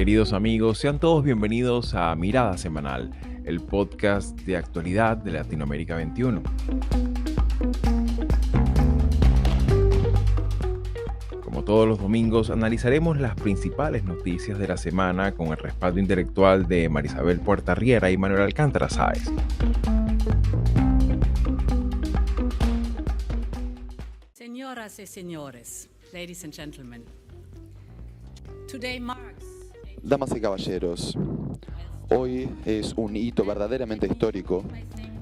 Queridos amigos, sean todos bienvenidos a Mirada Semanal, el podcast de actualidad de Latinoamérica 21. Como todos los domingos, analizaremos las principales noticias de la semana con el respaldo intelectual de Marisabel Puertarriera y Manuel Alcántara Sáez. Señoras y señores, ladies and gentlemen, today marks... Damas y caballeros, hoy es un hito verdaderamente histórico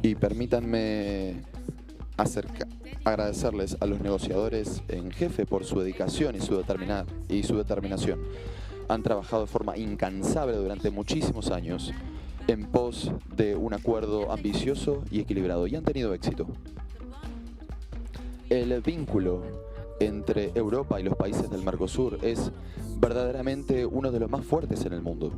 y permítanme agradecerles a los negociadores en jefe por su dedicación y su determinación. Han trabajado de forma incansable durante muchísimos años en pos de un acuerdo ambicioso y equilibrado y han tenido éxito. El vínculo entre Europa y los países del Mercosur es verdaderamente uno de los más fuertes en el mundo.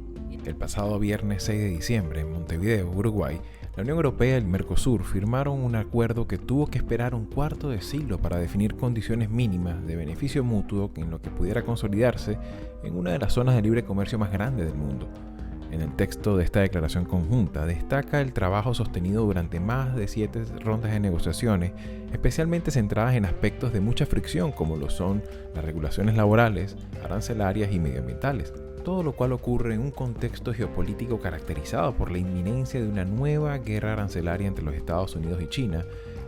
El pasado viernes 6 de diciembre, en Montevideo, Uruguay, la Unión Europea y el Mercosur firmaron un acuerdo que tuvo que esperar un cuarto de siglo para definir condiciones mínimas de beneficio mutuo en lo que pudiera consolidarse en una de las zonas de libre comercio más grandes del mundo. En el texto de esta declaración conjunta destaca el trabajo sostenido durante más de 7 rondas de negociaciones, especialmente centradas en aspectos de mucha fricción como lo son las regulaciones laborales, arancelarias y medioambientales, todo lo cual ocurre en un contexto geopolítico caracterizado por la inminencia de una nueva guerra arancelaria entre los Estados Unidos y China,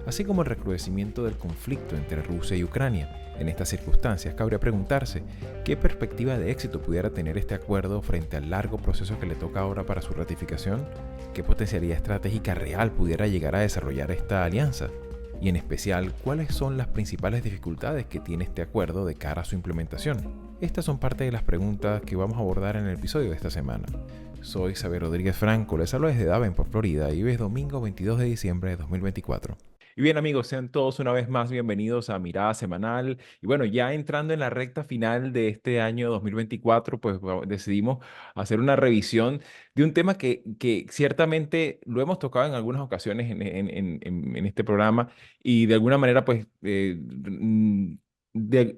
así como el recrudecimiento del conflicto entre Rusia y Ucrania. En estas circunstancias, cabría preguntarse qué perspectiva de éxito pudiera tener este acuerdo frente al largo proceso que le toca ahora para su ratificación, qué potencialidad estratégica real pudiera llegar a desarrollar esta alianza, y en especial, cuáles son las principales dificultades que tiene este acuerdo de cara a su implementación. Estas son parte de las preguntas que vamos a abordar en el episodio de esta semana. Soy Xavier Rodríguez Franco, les hablo desde Davenport, Florida, y hoy es domingo 22 de diciembre de 2024. Y bien amigos, sean todos una vez más bienvenidos a Mirada Semanal. Y bueno, ya entrando en la recta final de este año 2024, pues decidimos hacer una revisión de un tema que ciertamente lo hemos tocado en algunas ocasiones en este programa y de alguna manera pues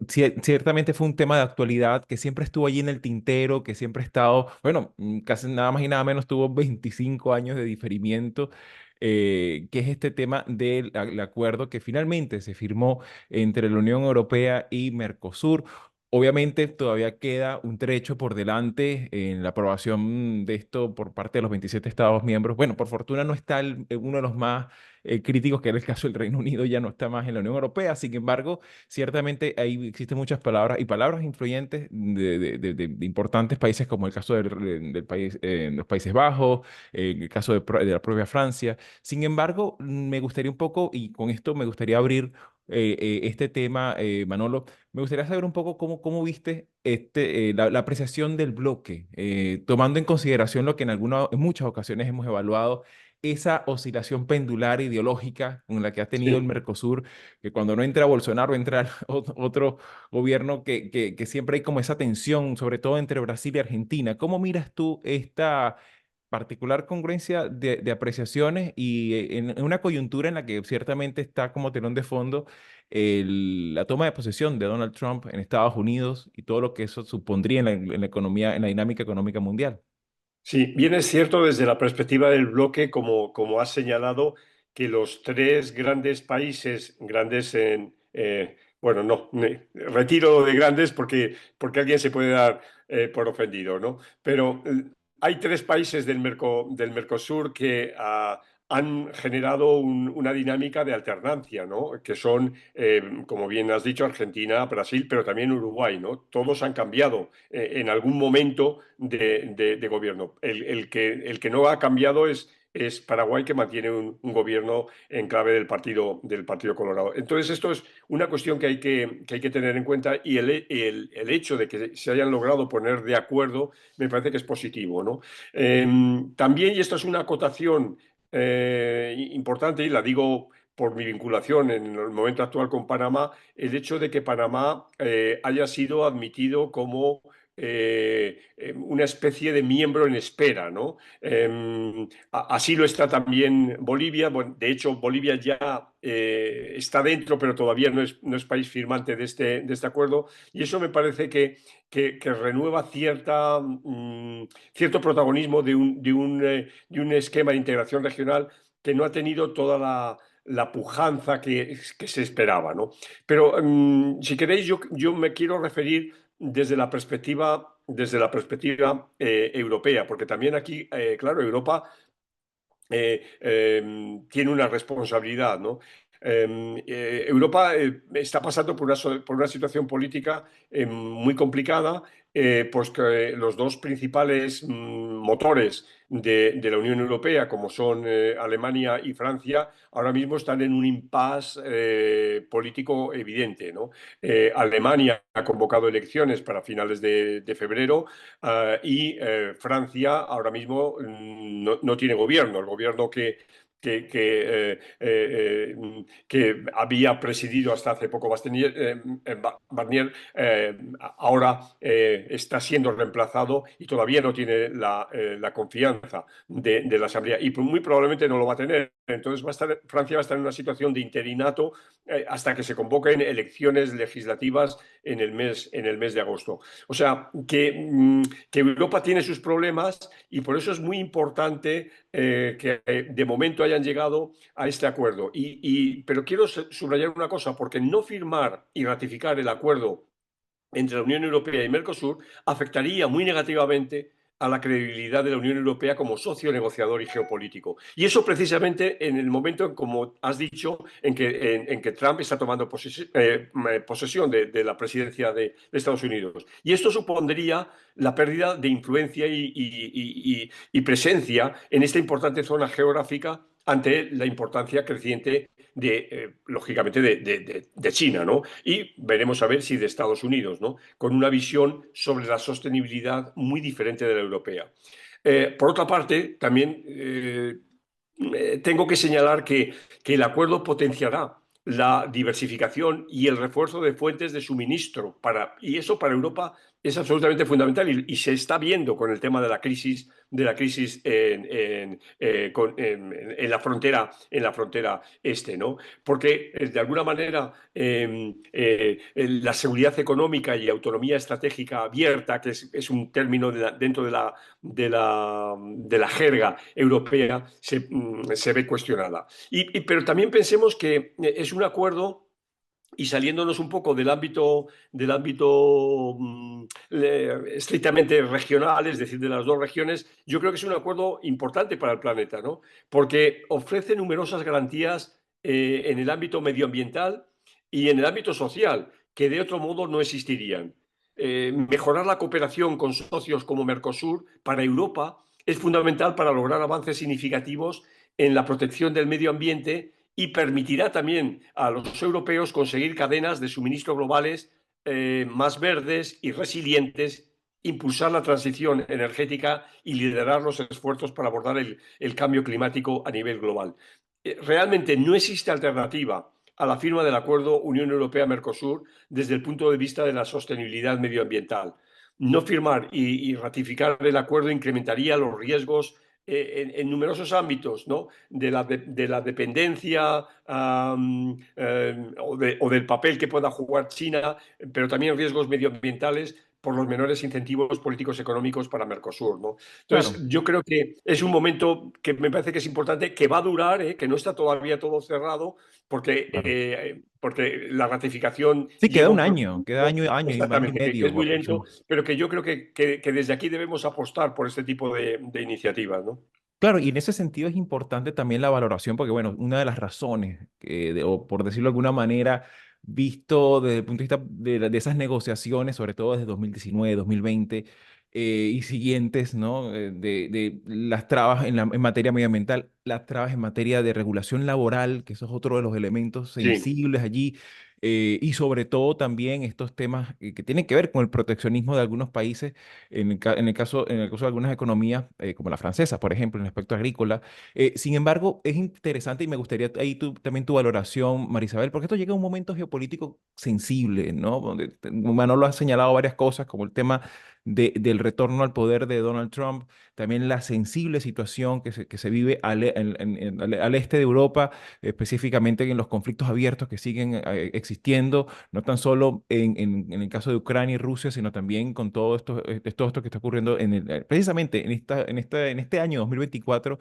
ciertamente fue un tema de actualidad que siempre estuvo allí en el tintero, que siempre ha estado, bueno, casi nada más y nada menos tuvo 25 años de diferimiento, que es este tema del acuerdo que finalmente se firmó entre la Unión Europea y Mercosur. Obviamente todavía queda un trecho por delante en la aprobación de esto por parte de los 27 Estados miembros. Bueno, por fortuna no está uno de los más críticos, que era el caso del Reino Unido, ya no está más en la Unión Europea. Sin embargo, ciertamente ahí existen muchas palabras y palabras influyentes de importantes países, como el caso del país, los Países Bajos, el caso de la propia Francia. Sin embargo, me gustaría un poco, y con esto me gustaría abrir este tema, Manolo, me gustaría saber un poco cómo viste la apreciación del bloque, tomando en consideración lo que en muchas ocasiones hemos evaluado, esa oscilación pendular ideológica con la que ha tenido el Sí, Mercosur, que cuando no entra Bolsonaro, entra otro gobierno que siempre hay como esa tensión, sobre todo entre Brasil y Argentina. ¿Cómo miras tú esta particular congruencia de apreciaciones y en una coyuntura en la que ciertamente está como telón de fondo la toma de posesión de Donald Trump en Estados Unidos y todo lo que eso supondría en la economía, en la dinámica económica mundial? sí, bien es cierto desde la perspectiva del bloque, como has señalado, que los tres grandes países, grandes en, bueno, no, retiro de grandes porque alguien se puede dar por ofendido, ¿no? Pero hay tres países del Mercosur que han generado una dinámica de alternancia, ¿no? Que son, como bien has dicho, Argentina, Brasil, pero también Uruguay, ¿no? Todos han cambiado en algún momento de gobierno. El que no ha cambiado es Paraguay, que mantiene un gobierno en clave del Partido Colorado. Entonces, esto es una cuestión que hay que tener en cuenta, y el hecho de que se hayan logrado poner de acuerdo me parece que es positivo, ¿no? También, y esto es una acotación importante, y la digo por mi vinculación en el momento actual con Panamá, el hecho de que Panamá haya sido admitido como una especie de miembro en espera, ¿no? Así lo está también Bolivia. Bueno, de hecho, Bolivia ya está dentro, pero todavía no es país firmante de este acuerdo. Y eso me parece que renueva cierto protagonismo de un esquema de integración regional que no ha tenido toda la pujanza que se esperaba, ¿no? Pero si queréis, yo me quiero referir desde la perspectiva europea, porque también aquí, claro, Europa tiene una responsabilidad, ¿no? Europa está pasando por una situación política muy complicada, pues que los dos principales motores de la Unión Europea, como son Alemania y Francia, ahora mismo están en un impasse político evidente, ¿no? Alemania ha convocado elecciones para finales de febrero, y Francia ahora mismo no tiene gobierno. El gobierno que había presidido hasta hace poco Barnier, ahora está siendo reemplazado y todavía no tiene la confianza de la Asamblea, y muy probablemente no lo va a tener. Entonces Francia va a estar en una situación de interinato hasta que se convoquen elecciones legislativas en el mes de agosto. O sea, que Europa tiene sus problemas, y por eso es muy importante que de momento hayan llegado a este acuerdo. Pero quiero subrayar una cosa, porque no firmar y ratificar el acuerdo entre la Unión Europea y Mercosur afectaría muy negativamente a la credibilidad de la Unión Europea como socio negociador y geopolítico. Y eso precisamente en el momento, como has dicho, en que Trump está tomando posesión de la presidencia de Estados Unidos. Y esto supondría la pérdida de influencia y presencia en esta importante zona geográfica ante la importancia creciente lógicamente, de China, ¿no? Y veremos a ver si de Estados Unidos, ¿no? Con una visión sobre la sostenibilidad muy diferente de la europea. Por otra parte, también tengo que señalar que el acuerdo potenciará la diversificación y el refuerzo de fuentes de suministro, y eso para Europa es absolutamente fundamental, y se está viendo con el tema de la crisis en la frontera este, ¿no? Porque de alguna manera la seguridad económica y autonomía estratégica abierta, que es un término dentro de la jerga europea, se ve cuestionada. Pero también pensemos que es un acuerdo, y saliéndonos un poco del ámbito estrictamente regional, es decir, de las dos regiones, yo creo que es un acuerdo importante para el planeta, ¿no? Porque ofrece numerosas garantías en el ámbito medioambiental y en el ámbito social, que de otro modo no existirían. Mejorar la cooperación con socios como Mercosur para Europa es fundamental para lograr avances significativos en la protección del medio ambiente, y permitirá también a los europeos conseguir cadenas de suministro globales más verdes y resilientes, impulsar la transición energética y liderar los esfuerzos para abordar el cambio climático a nivel global. Realmente no existe alternativa a la firma del acuerdo Unión Europea-Mercosur desde el punto de vista de la sostenibilidad medioambiental. No firmar y ratificar el acuerdo incrementaría los riesgos en numerosos ámbitos, ¿no? De la dependencia o del papel que pueda jugar China, pero también riesgos medioambientales por los menores incentivos políticos económicos para Mercosur, ¿no? Claro. Entonces, yo creo que es un momento que me parece que es importante, que va a durar, que no está todavía todo cerrado, Claro. porque la ratificación Sí, lleva un queda procedimiento, año y exactamente, que medio es muy lento, aproximadamente. pero que yo creo que desde aquí debemos apostar por este tipo de iniciativas, ¿no? Claro, y en ese sentido es importante también la valoración, porque bueno, una de las razones, o por decirlo de alguna manera, visto desde el punto de vista de esas negociaciones, sobre todo desde 2019, 2020 y siguientes, ¿no? De las trabas en materia medioambiental, las trabas en materia de regulación laboral, que eso es otro de los elementos Sí, sensibles allí, y sobre todo también estos temas que tienen que ver con el proteccionismo de algunos países en el caso de algunas economías, como la francesa, por ejemplo, en el aspecto agrícola. Sin embargo, es interesante y me gustaría ahí también tu valoración, Marisabel, porque esto llega a un momento geopolítico sensible, ¿no? Donde Manolo ha señalado varias cosas, como el tema del retorno al poder de Donald Trump, también la sensible situación que se vive al este de Europa, específicamente en los conflictos abiertos que siguen existiendo, no tan solo en el caso de Ucrania y Rusia, sino también con todo esto que está ocurriendo precisamente en este año 2024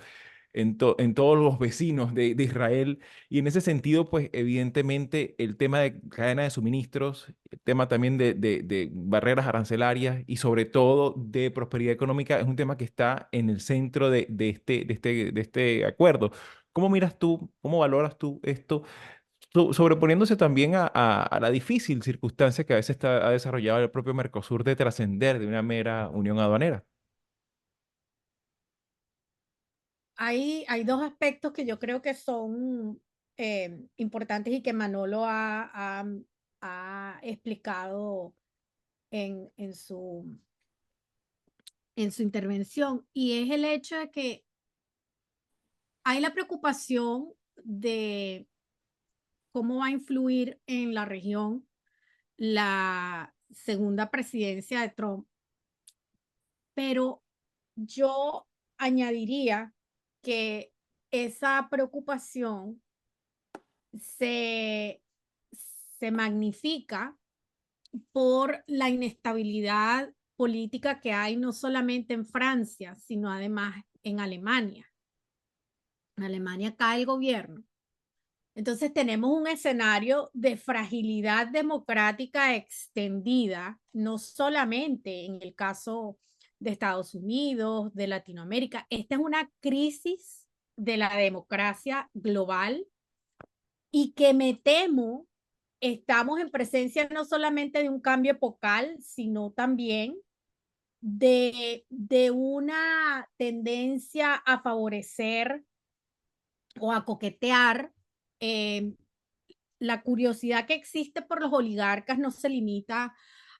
en todos los vecinos de Israel. Y en ese sentido, pues evidentemente el tema de cadena de suministros, el tema también de barreras arancelarias y sobre todo de prosperidad económica es un tema que está en el centro de este acuerdo. ¿Cómo miras tú, cómo valoras tú esto, sobreponiéndose también a la difícil circunstancia que a veces ha desarrollado el propio Mercosur de trascender de una mera unión aduanera? Hay dos aspectos que yo creo que son importantes y que Manolo ha explicado en su intervención, y es el hecho de que hay la preocupación de cómo va a influir en la región la segunda presidencia de Trump, pero yo añadiría que esa preocupación se, se magnifica por la inestabilidad política que hay no solamente en Francia, sino además en Alemania. En Alemania cae el gobierno. Entonces tenemos un escenario de fragilidad democrática extendida, no solamente en el caso de Estados Unidos, de Latinoamérica. Esta es una crisis de la democracia global y que me temo estamos en presencia no solamente de un cambio epocal, sino también de una tendencia a favorecer o a coquetear. eh, la curiosidad que existe por los oligarcas no se limita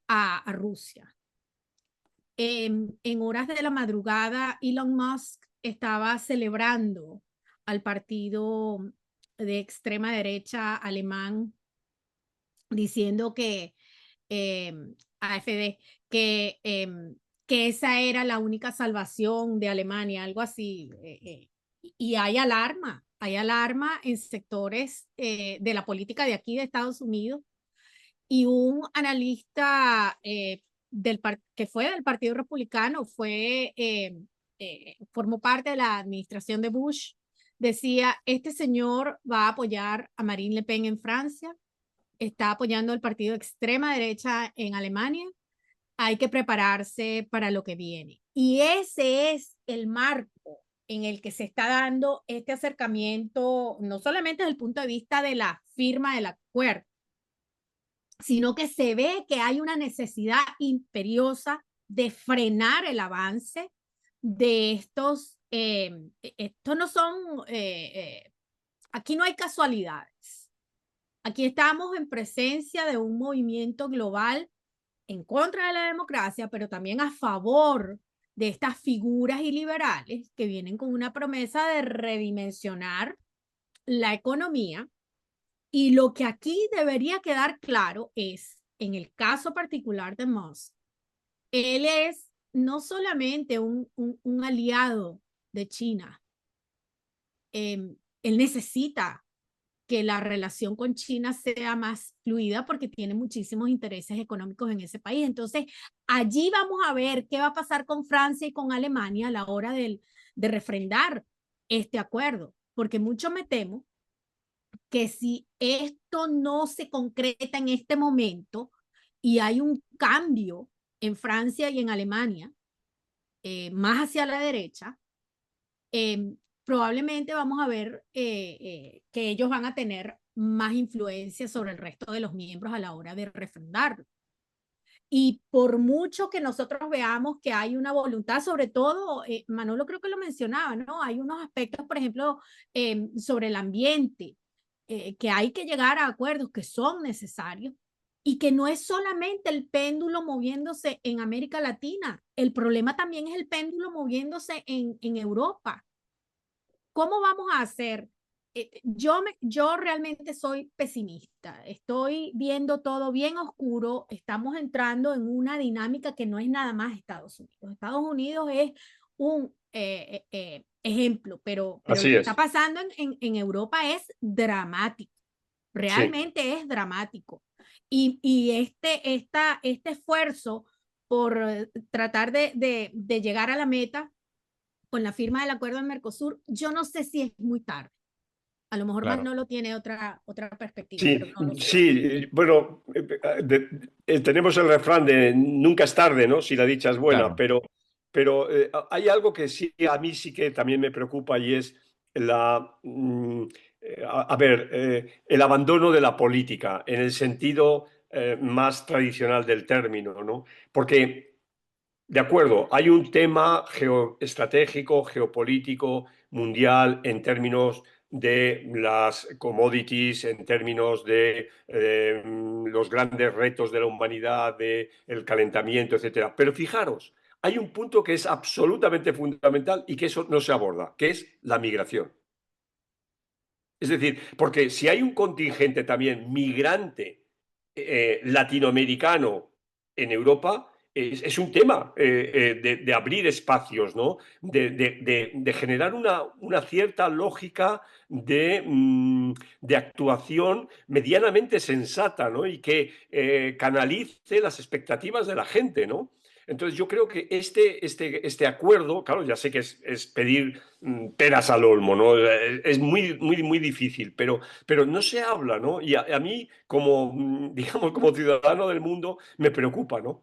a Rusia. En horas de la madrugada, Elon Musk estaba celebrando al partido de extrema derecha alemán, diciendo que AfD, que, que esa era la única salvación de Alemania, algo así. Y hay alarma en sectores de la política de aquí de Estados Unidos, y un analista que fue del Partido Republicano, formó parte de la administración de Bush, decía, este señor va a apoyar a Marine Le Pen en Francia, está apoyando al partido de extrema derecha en Alemania, hay que prepararse para lo que viene. Y ese es el marco en el que se está dando este acercamiento, no solamente desde el punto de vista de la firma del acuerdo, sino que se ve que hay una necesidad imperiosa de frenar el avance de estos no son, aquí no hay casualidades. Aquí estamos en presencia de un movimiento global en contra de la democracia, pero también a favor de estas figuras iliberales que vienen con una promesa de redimensionar la economía. Y lo que aquí debería quedar claro es, en el caso particular de Musk, él es no solamente un aliado de China, él necesita que la relación con China sea más fluida porque tiene muchísimos intereses económicos en ese país. Entonces, allí vamos a ver qué va a pasar con Francia y con Alemania a la hora de refrendar este acuerdo, porque mucho me temo que si esto no se concreta en este momento y hay un cambio en Francia y en Alemania, más hacia la derecha, probablemente vamos a ver que ellos van a tener más influencia sobre el resto de los miembros a la hora de refrendarlo. Y por mucho que nosotros veamos que hay una voluntad, sobre todo, Manolo creo que lo mencionaba, ¿no? Hay unos aspectos, por ejemplo, sobre el ambiente, que hay que llegar a acuerdos que son necesarios y que no es solamente el péndulo moviéndose en América Latina, el problema también es el péndulo moviéndose en Europa. ¿Cómo vamos a hacer yo realmente soy pesimista. Estoy viendo todo bien oscuro. Estamos entrando en una dinámica que no es nada más Estados Unidos. Estados Unidos es un ejemplo, pero lo Así que está es, pasando en Europa es dramático. sí. Realmente es dramático. Y este esfuerzo por tratar de llegar a la meta con la firma del acuerdo del Mercosur, yo no sé si es muy tarde. A lo mejor Claro, Manolo tiene otra perspectiva, pero Sí, no lo sé. sí, bueno, tenemos el refrán de nunca es tarde, ¿no? Si la dicha es buena, claro, pero hay algo que sí, a mí sí que también me preocupa y es a ver, el abandono de la política en el sentido más tradicional del término, ¿no? Porque de acuerdo, hay un tema geoestratégico, geopolítico, mundial, en términos de las commodities, en términos de los grandes retos de la humanidad, del calentamiento, etcétera. Pero fijaros, hay un punto que es absolutamente fundamental y que eso no se aborda, que es la migración. Es decir, porque si hay un contingente también migrante latinoamericano en Europa, es un tema de abrir espacios, ¿no? De generar una cierta lógica de actuación medianamente sensata, ¿no? Y que canalice las expectativas de la gente, ¿no? Entonces yo creo que este acuerdo, claro, ya sé que es pedir peras al olmo, ¿no? Es muy, muy, muy difícil, pero no se habla, ¿no? Y a mí, como, digamos, como ciudadano del mundo, me preocupa, ¿no?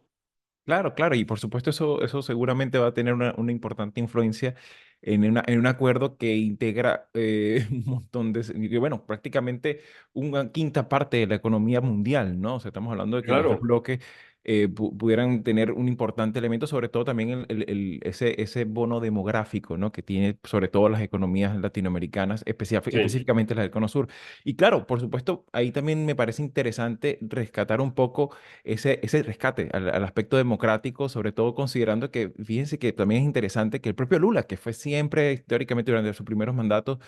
claro, claro. Y por supuesto eso seguramente va a tener una importante influencia en un acuerdo que integra un montón y bueno, prácticamente una quinta parte de la economía mundial, ¿no? O sea, estamos hablando de que los dos Claro, bloques pudieran tener un importante elemento, sobre todo también ese bono demográfico, ¿no? Que tiene sobre todo las economías latinoamericanas, sí, específicamente las del Cono Sur. Y claro, por supuesto, ahí también me parece interesante rescatar un poco ese rescate al aspecto democrático, sobre todo considerando que, fíjense que también es interesante que el propio Lula, que fue siempre, teóricamente, durante sus primeros mandatos,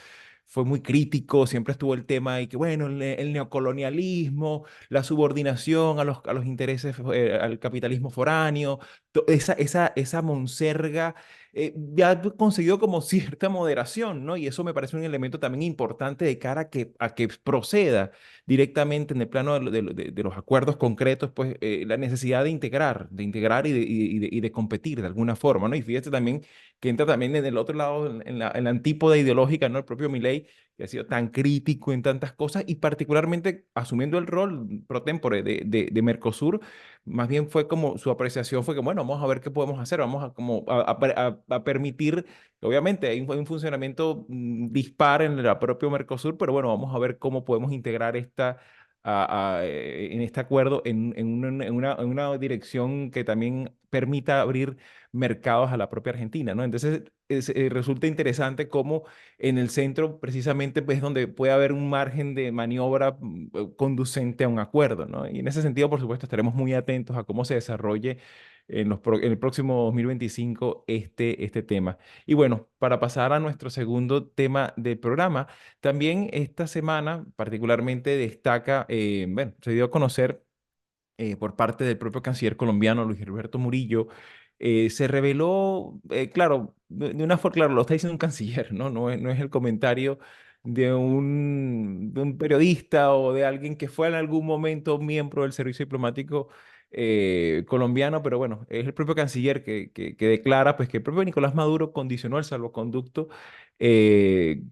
fue muy crítico, siempre estuvo el tema y que, bueno, el neocolonialismo, la subordinación a los intereses, al capitalismo foráneo, esa monserga ya ha conseguido como cierta moderación, ¿no? Y eso me parece un elemento también importante de cara a que proceda directamente en el plano de los acuerdos concretos, pues la necesidad de integrar y de competir de alguna forma, ¿no? Y fíjate también que entra también en el otro lado, en la antípoda ideológica, ¿no? El propio Milei, que ha sido tan crítico en tantas cosas y particularmente asumiendo el rol pro tempore de Mercosur, más bien fue como su apreciación fue que, bueno, vamos a ver qué podemos hacer, vamos a, como a permitir, obviamente hay un funcionamiento dispar en el propio Mercosur, pero bueno, vamos a ver cómo podemos integrar en este acuerdo en una dirección que también permita abrir mercados a la propia Argentina, ¿no? Entonces, resulta interesante cómo en el centro precisamente pues, es donde puede haber un margen de maniobra conducente a un acuerdo, ¿no? Y en ese sentido, por supuesto, estaremos muy atentos a cómo se desarrolle en el próximo 2025 este tema. Y bueno, para pasar a nuestro segundo tema del programa, también esta semana particularmente destaca, bueno, se dio a conocer por parte del propio canciller colombiano Luis Roberto Murillo, se reveló, claro, de una forma, claro, lo está diciendo un canciller, ¿no? No es el comentario de un periodista o de alguien que fue en algún momento miembro del servicio diplomático colombiano, pero bueno, es el propio canciller que declara pues, que el propio Nicolás Maduro condicionó el salvoconducto eh,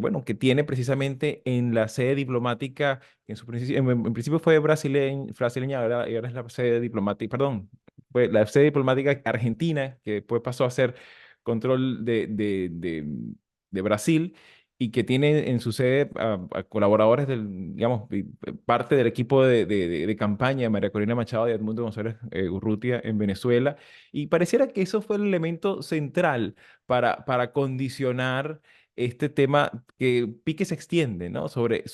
bueno, que tiene precisamente en la sede diplomática que en principio fue brasileña, y ahora es la sede diplomática, perdón, fue la sede diplomática argentina, que después pasó a ser control de Brasil, y que tiene en su sede a colaboradores digamos, parte del equipo de campaña de María Corina Machado y Edmundo González Urrutia en Venezuela, y pareciera que eso fue el elemento central para condicionar este tema que pique se extiende, ¿no? Sobre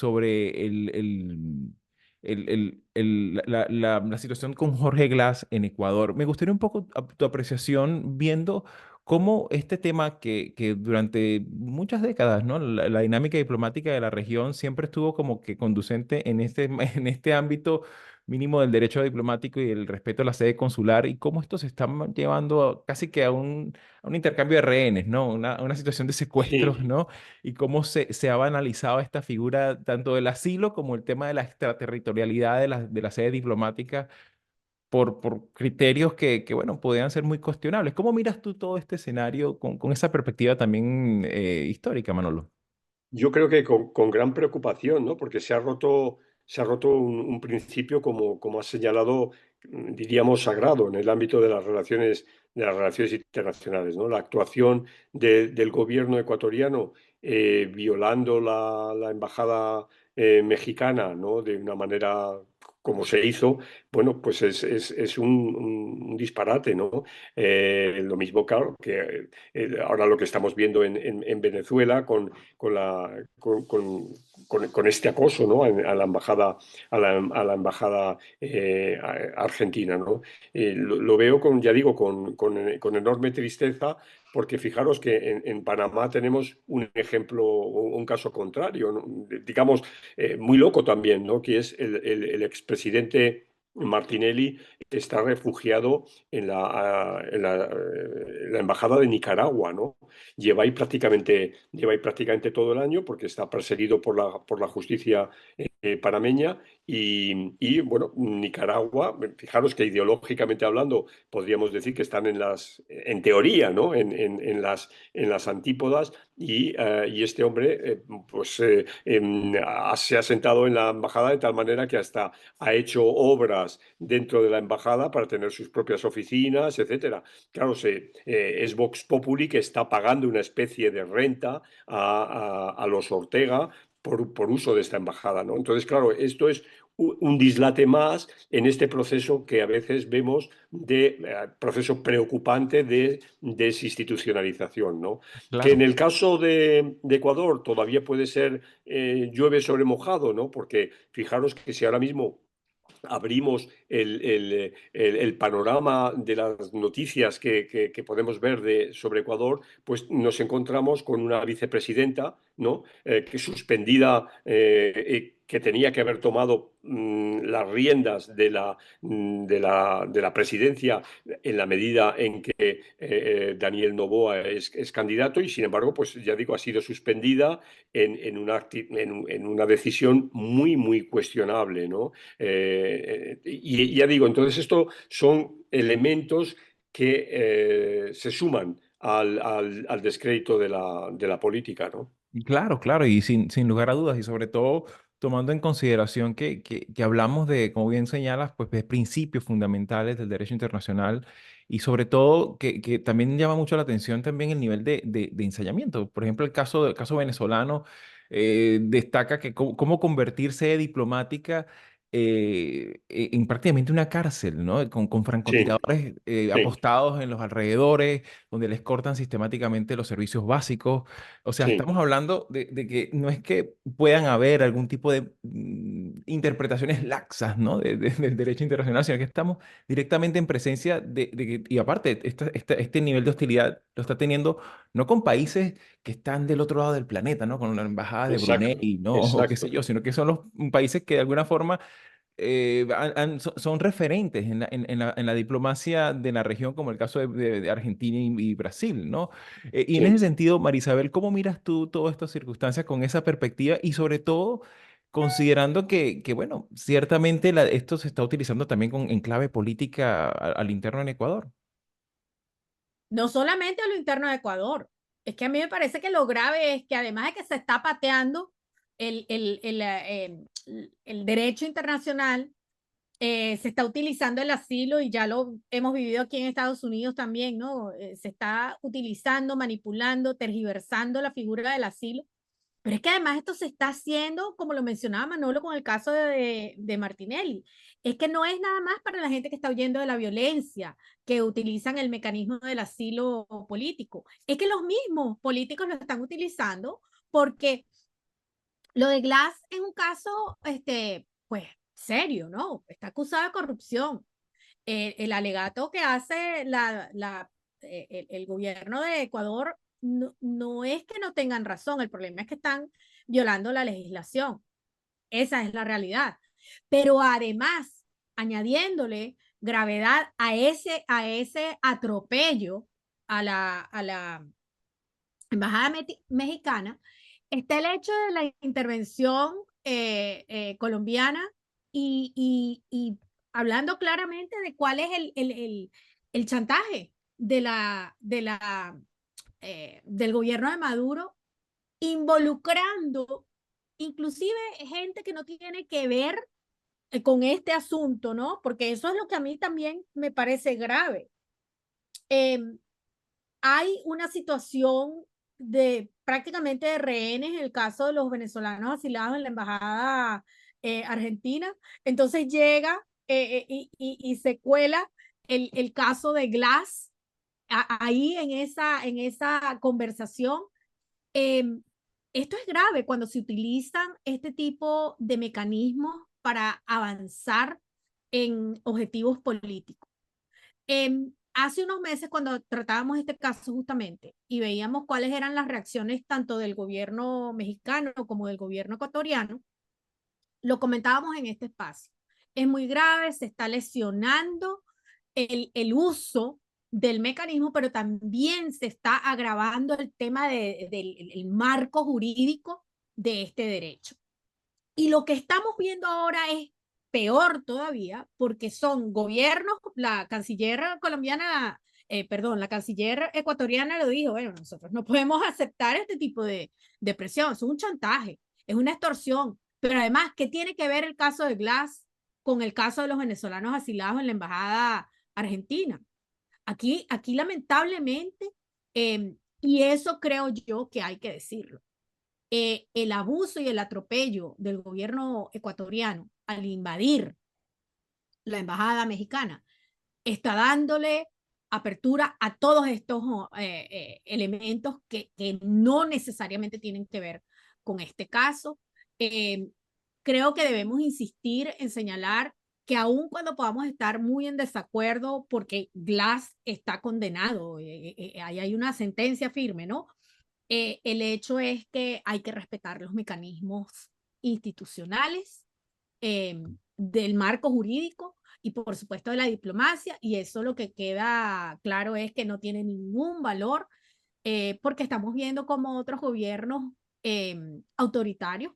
la situación con Jorge Glass en Ecuador. Me gustaría un poco tu apreciación viendo cómo este tema que durante muchas décadas, ¿no? La dinámica diplomática de la región siempre estuvo como que conducente en en este ámbito mínimo del derecho diplomático y el respeto a la sede consular, y cómo esto se está llevando casi que a un intercambio de rehenes, ¿no? Una situación de secuestros, Sí, ¿no? Y cómo se ha banalizado esta figura tanto del asilo como el tema de la extraterritorialidad de la sede diplomática por criterios bueno, podían ser muy cuestionables. ¿Cómo miras tú todo este escenario con esa perspectiva también histórica, Manolo? yo creo que con gran preocupación, ¿no? Porque se ha roto un principio, como has señalado, diríamos sagrado en el ámbito de las relaciones internacionales, ¿no? La actuación del gobierno ecuatoriano violando la embajada mexicana, ¿no? De una manera como se hizo, bueno, pues es un disparate, ¿no? Lo mismo, claro, que ahora lo que estamos viendo en Venezuela con, la, con este acoso, ¿no? A la embajada, a la embajada argentina, ¿no? Lo veo ya digo, con enorme tristeza, porque fijaros que en Panamá tenemos un ejemplo, un caso contrario, ¿no? Digamos, muy loco también, ¿no? Que es el expresidente Martinelli está refugiado en la embajada de Nicaragua, ¿no? Lleva ahí prácticamente todo el año porque está perseguido por la justicia panameña bueno, Nicaragua, fijaros que ideológicamente hablando podríamos decir que están en teoría, ¿no? En las antípodas y este hombre pues se ha sentado en la embajada de tal manera que hasta ha hecho obras dentro de la embajada para tener sus propias oficinas, etcétera. Claro, es Vox Populi que está pagando una especie de renta a los Ortega por uso de esta embajada, ¿no? Entonces, claro, esto es un dislate más en este proceso que a veces vemos de proceso preocupante de desinstitucionalización, ¿no? Que en Claro. el caso de Ecuador todavía puede ser llueve sobre mojado, ¿no? Porque fijaros que si ahora mismo abrimos el panorama de las noticias que podemos ver sobre Ecuador, pues nos encontramos con una vicepresidenta, ¿no? Que suspendida, que tenía que haber tomado las riendas de la presidencia en la medida en que Daniel Noboa es candidato y, sin embargo, pues ya digo, ha sido suspendida en una decisión muy, muy cuestionable, ¿no? Y ya digo, entonces esto son elementos que se suman al descrédito de la política, ¿no? Claro, claro, y sin lugar a dudas, y sobre todo tomando en consideración que hablamos de, como bien señalas, pues de principios fundamentales del derecho internacional, y sobre todo que también llama mucho la atención también el nivel de ensayamiento. Por ejemplo, el caso venezolano destaca que cómo convertirse diplomática en prácticamente una cárcel, ¿no? Con Sí, francotiradores sí, apostados en los alrededores, donde les cortan sistemáticamente los servicios básicos. O sea, sí, estamos hablando de que no es que puedan haber algún tipo de interpretaciones laxas, ¿no? Del derecho internacional, sino que estamos directamente en presencia y aparte, este nivel de hostilidad lo está teniendo no con países que están del otro lado del planeta, ¿no? Con la embajada de exacto, Brunei, ¿no? O qué sé exacto, yo, sino que son los países que de alguna forma son referentes en la diplomacia de la región, como el caso de Argentina y Brasil, ¿no? Y en ese sí. sentido, Marisabel, ¿cómo miras tú todas estas circunstancias con esa perspectiva y sobre todo considerando bueno, ciertamente esto se está utilizando también en clave política al interno en Ecuador? No solamente a lo interno de Ecuador, es que a mí me parece que lo grave es que además de que se está pateando el derecho internacional, se está utilizando el asilo y ya lo hemos vivido aquí en Estados Unidos también, ¿no? Se está utilizando, manipulando, tergiversando la figura del asilo. Pero es que además esto se está haciendo, como lo mencionaba Manolo con el caso de Martinelli, es que no es nada más para la gente que está huyendo de la violencia, que utilizan el mecanismo del asilo político, es que los mismos políticos lo están utilizando porque lo de Glass es un caso, pues, serio, ¿no? Está acusado de corrupción. El alegato que hace el gobierno de Ecuador no es que no tengan razón, el problema es que están violando la legislación. Esa es la realidad. Pero además, añadiéndole gravedad a ese atropello a la embajada mexicana, está el hecho de la intervención colombiana y hablando claramente de cuál es el chantaje del gobierno de Maduro, involucrando inclusive gente que no tiene que ver con este asunto, ¿no? Porque eso es lo que a mí también me parece grave. Hay una situación de prácticamente de rehenes en el caso de los venezolanos asilados en la embajada argentina. Entonces llega y se cuela el caso de Glass ahí en esa conversación. Esto es grave cuando se utilizan este tipo de mecanismos para avanzar en objetivos políticos. Hace unos meses, cuando tratábamos este caso justamente y veíamos cuáles eran las reacciones tanto del gobierno mexicano como del gobierno ecuatoriano, lo comentábamos en este espacio. Es muy grave, se está lesionando el uso del mecanismo, pero también se está agravando el tema del marco jurídico de este derecho. Y lo que estamos viendo ahora es peor todavía, porque son gobiernos, la canciller colombiana, la canciller ecuatoriana lo dijo, bueno, nosotros no podemos aceptar este tipo de presión, es un chantaje, es una extorsión, pero además, ¿qué tiene que ver el caso de Glass con el caso de los venezolanos asilados en la embajada argentina? Aquí lamentablemente, y eso creo yo que hay que decirlo, el abuso y el atropello del gobierno ecuatoriano al invadir la embajada mexicana está dándole apertura a todos estos elementos que no necesariamente tienen que ver con este caso. Creo que debemos insistir en señalar que aun cuando podamos estar muy en desacuerdo porque Glass está condenado, ahí hay una sentencia firme, ¿no? El hecho es que hay que respetar los mecanismos institucionales del marco jurídico y por supuesto de la diplomacia, y eso lo que queda claro es que no tiene ningún valor porque estamos viendo como otros gobiernos autoritarios,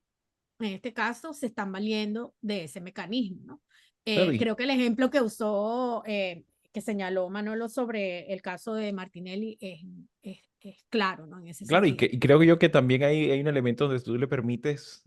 en este caso, se están valiendo de ese mecanismo, ¿no? Claro, Creo que el ejemplo que usó, que señaló Manolo sobre el caso de Martinelli es claro, ¿no? En ese claro, sentido. y creo que yo que también hay un elemento donde tú le permites,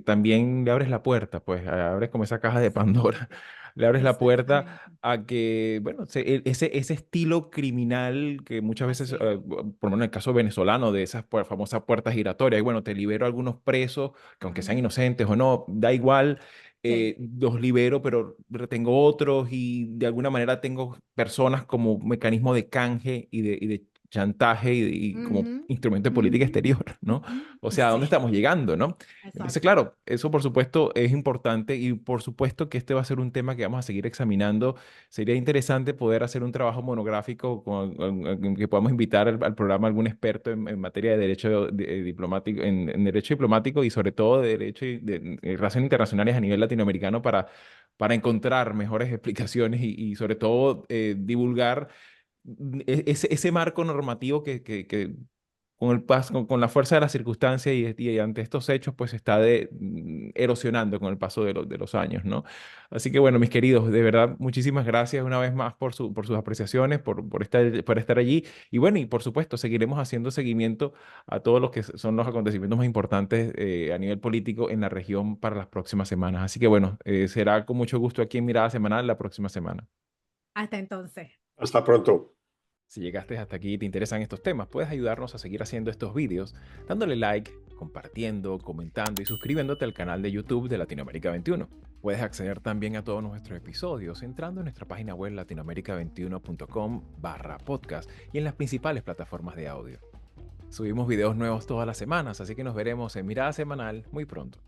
también le abres la puerta, pues abres como esa caja de Pandora, le abres la puerta Exactamente. a que, bueno, ese estilo criminal que muchas veces, Así es. por lo menos en el caso venezolano, de esas famosas puertas giratorias, y bueno, te libero a algunos presos, que aunque sean Ujú. inocentes o no, da igual, Sí. los libero, pero retengo otros y de alguna manera tengo personas como mecanismo de canje y de chantaje y como Ujú, instrumento de política ujú, exterior, ¿no? ujú. O sea, ¿a dónde Sí, estamos llegando, no? Entonces, exacto. claro, eso por supuesto es importante y por supuesto que este va a ser un tema que vamos a seguir examinando. Sería interesante poder hacer un trabajo monográfico en que podamos invitar al programa a algún experto en materia de derecho diplomático, en derecho diplomático y sobre todo de derecho y de relaciones internacionales a nivel latinoamericano para encontrar mejores explicaciones y sobre todo divulgar ese marco normativo que con el paso, con la fuerza de las circunstancias y ante estos hechos, pues está erosionando con el paso de los años, ¿no? Así que bueno, mis queridos, de verdad, muchísimas gracias una vez más por sus apreciaciones, por estar allí. Y bueno, y por supuesto, seguiremos haciendo seguimiento a todos los que son los acontecimientos más importantes a nivel político en la región para las próximas semanas. Así que bueno, será con mucho gusto aquí en Mirada Semanal la próxima semana. Hasta entonces. Hasta pronto. Si llegaste hasta aquí y te interesan estos temas, puedes ayudarnos a seguir haciendo estos vídeos dándole like, compartiendo, comentando y suscribiéndote al canal de YouTube de Latinoamérica 21. Puedes acceder también a todos nuestros episodios entrando en nuestra página web latinoamerica21.com/podcast y en las principales plataformas de audio. Subimos videos nuevos todas las semanas, así que nos veremos en Mirada Semanal muy pronto.